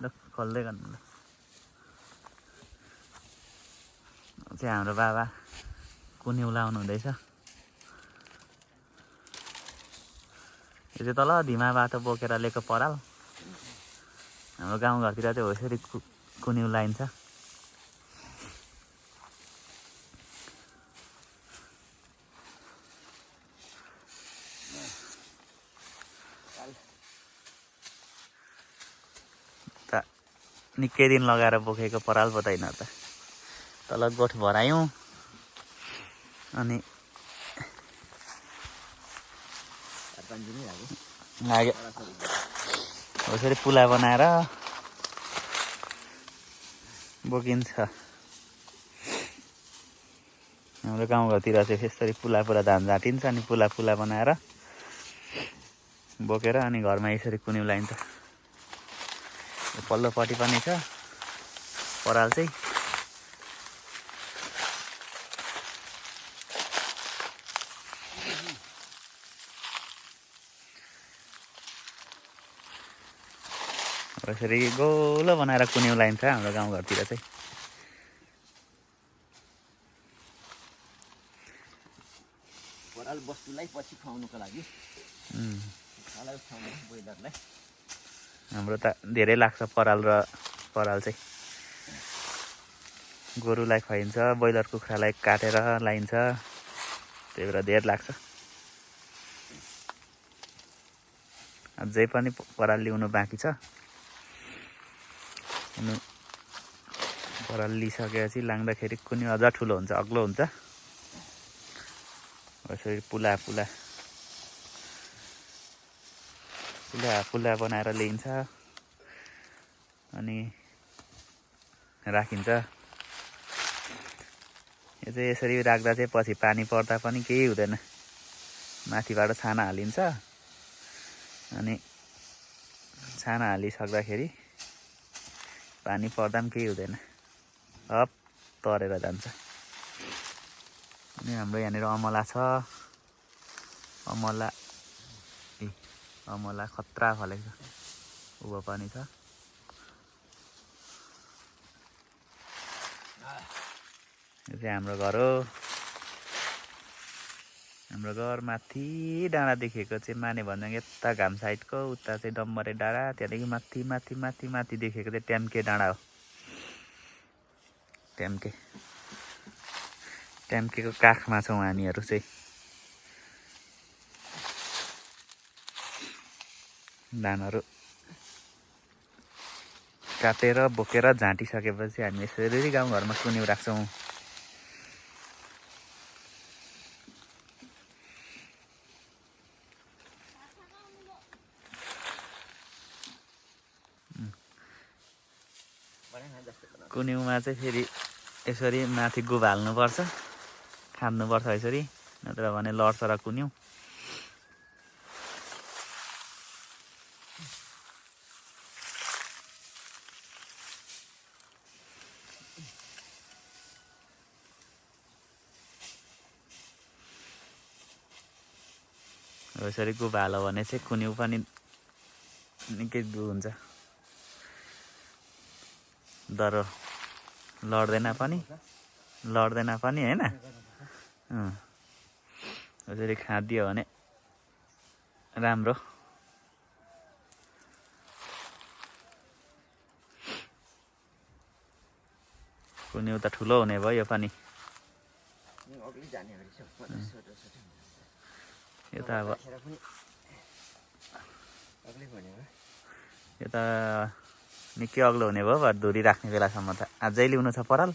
ल खोल्दै गर्नु ल चाहिँ हाम्रो बाबा कुन्यु लाउनु हुँदैछ यो चाहिँ तल धिमा बाटो बोकेर ल्याएको पराल हाम्रो गाउँघरतिर चाहिँ हो यसरी कुन्यु लाइन्छ त निकै दिन लगाएर बोकेको पराल पो छैन त तल गोठ भरायौँ अनि लाग्यो यसरी पुला बनाएर बोकिन्छ हाम्रो गाउँघरतिर चाहिँ यसरी पुला धान झाटिन्छ अनि पुला बनाएर बोकेर अनि घरमा यसरी कुन्यु लाइन्छ पल्लोपट्टि पनि छ पराल चाहिँ यसरी गोलो बनाएर कुन्यु लाइन्छ हाम्रो गाउँघरतिर चाहिँ पराल बस्तुलाई पछि खुवाउनुको लागि ब्रोइलरलाई हाम्रो त धेरै लाग्छ पराल चाहिँ गोरुलाई खुवाइन्छ ब्रोइलर कुखुरालाई काटेर लाइन्छ त्यही भएर धेरै लाग्छ अझै पनि पराल ल्याउनु बाँकी छ अनि पराल लिइसकेपछि लाग्दाखेरि कुन्यु अझ ठुलो हुन्छ अग्लो हुन्छ यसरी पुला बनाएर ल्याइन्छ अनि राखिन्छ यो चाहिँ यसरी राख्दा चाहिँ पछि पानी पर्दा पनि केही हुँदैन माथिबाट छाना हालिन्छ अनि छाना हालिसक्दाखेरि पानी पर्दा पनि केही हुँदैन हप तरेर जान्छ अनि हाम्रो यहाँनिर अमला छ अमला खतरा फलेको छ उँभो पनि छ यो चाहिँ हाम्रो घर हो हाम्रो घर माथि डाँडा देखेको चाहिँ माने भन्ज्याङ यता घाम साइडको उता चाहिँ डम्बरे डाँडा त्यहाँदेखि माथि देखेको चाहिँ ट्याम्के डाँडा हो ट्याम्केको काखमा छौँ हामीहरू चाहिँ धानहरू काटेर बोकेर झाँटिसकेपछि हामी यसरी गाउँघरमा कुन्यु राख्छौँ कुन्युमा चाहिँ फेरि यसरी माथि गुब हाल्नुपर्छ खान्नुपर्छ यसरी नत्र भने लड्छ र कुन्यु यसरी गुब हाल्यो भने चाहिँ कुन्यु पनि निकै हुन्छ डर लड्दैन पनि होइन यसरी खादियो भने राम्रो कुन्यु त ठुलो हुने भयो यो पनि यो त अब यो त निकै अग्लो हुने भयो धुरी राख्ने बेलासम्म त अझै ल्याउनु छ पराल